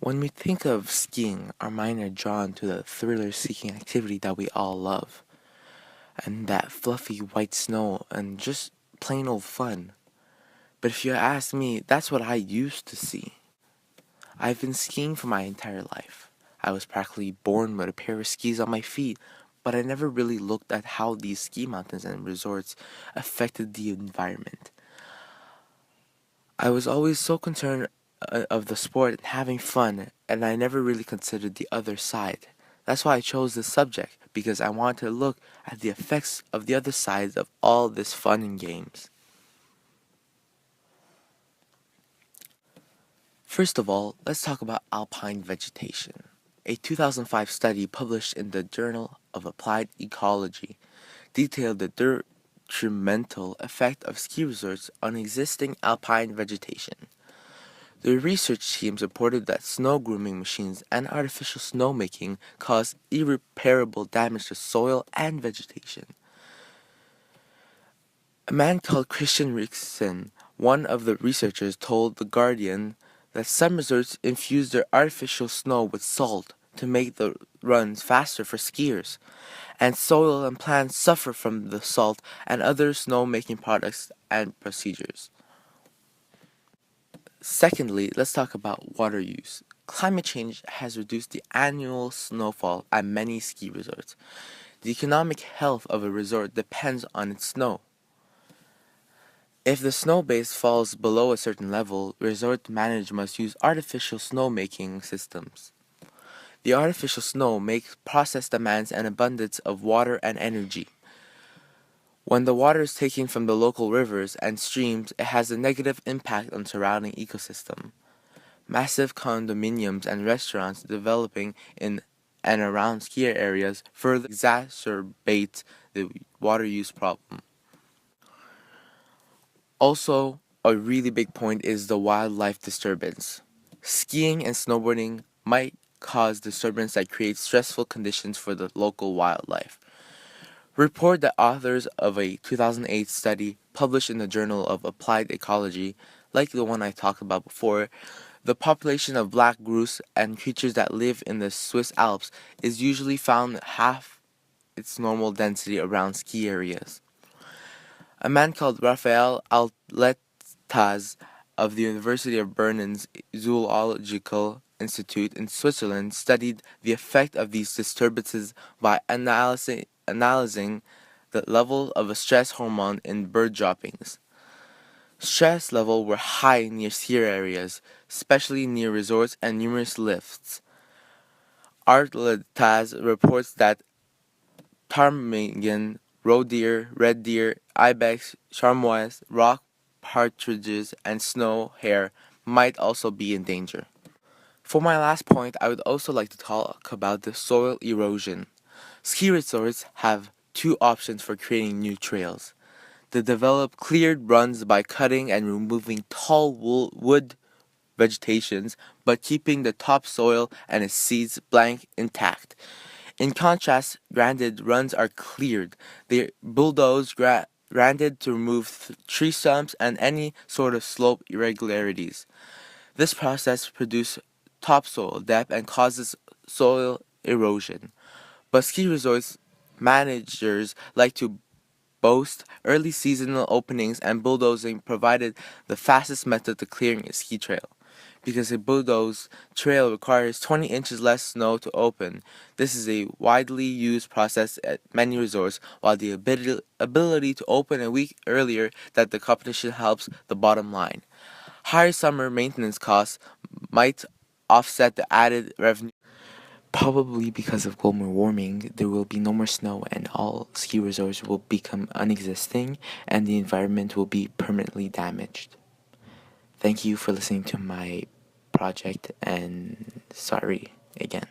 When we think of skiing, our mind are drawn to the thriller-seeking activity that we all love, and that fluffy white snow and just plain old fun. But if you ask me, that's what I used to see. I've been skiing for my entire life. I was practically born with a pair of skis on my feet, but I never really looked at how these ski mountains and resorts affected the environment. I was always so concerned of the sport and having fun, and I never really considered the other side. That's why I chose this subject, because I wanted to look at the effects of the other sides of all this fun and games. First of all, let's talk about alpine vegetation. A 2005 study published in the Journal of Applied Ecology detailed the detrimental effect of ski resorts on existing alpine vegetation. The research teams reported that snow grooming machines and artificial snowmaking cause irreparable damage to soil and vegetation. A man called Christian Riksen, one of the researchers, told The Guardian that some resorts infuse their artificial snow with salt to make the runs faster for skiers, and soil and plants suffer from the salt and other snow-making products and procedures. Secondly, let's talk about water use. Climate change has reduced the annual snowfall at many ski resorts. The economic health of a resort depends on its snow. If the snow base falls below a certain level, resort managers must use artificial snowmaking systems. The artificial snow makes process demands an abundance of water and energy. When the water is taken from the local rivers and streams, it has a negative impact on surrounding ecosystem. Massive condominiums and restaurants developing in and around ski areas further exacerbate the water use problem. Also, a really big point is the wildlife disturbance. Skiing and snowboarding might cause disturbance that creates stressful conditions for the local wildlife. Report that authors of a 2008 study published in the Journal of Applied Ecology, like the one I talked about before, the population of black grouse and creatures that live in the Swiss Alps is usually found half its normal density around ski areas. A man called Raphael Alletaz of the University of Bern's Zoological Institute in Switzerland studied the effect of these disturbances by analyzing the level of a stress hormone in bird droppings. Stress levels were high near ski areas, especially near resorts and numerous lifts. Arletaz reports that ptarmigan, roe deer, red deer, ibex, chamois, rock partridges, and snow hare might also be in danger. For my last point, I would also like to talk about the soil erosion. Ski resorts have two options for creating new trails. They develop cleared runs by cutting and removing tall wood vegetations, but keeping the topsoil and its seeds blank intact. In contrast, graded runs are cleared. They're bulldozed, graded to remove tree stumps and any sort of slope irregularities. This process produces topsoil depth and causes soil erosion. But ski resorts managers like to boast early seasonal openings, and bulldozing provided the fastest method to clearing a ski trail. Because a bulldozed trail requires 20 inches less snow to open, this is a widely used process at many resorts, while the ability to open a week earlier than the competition helps the bottom line. Higher summer maintenance costs might offset the added revenue. Probably because of global warming, there will be no more snow and all ski resorts will become unexisting and the environment will be permanently damaged. Thank you for listening to my project and sorry again.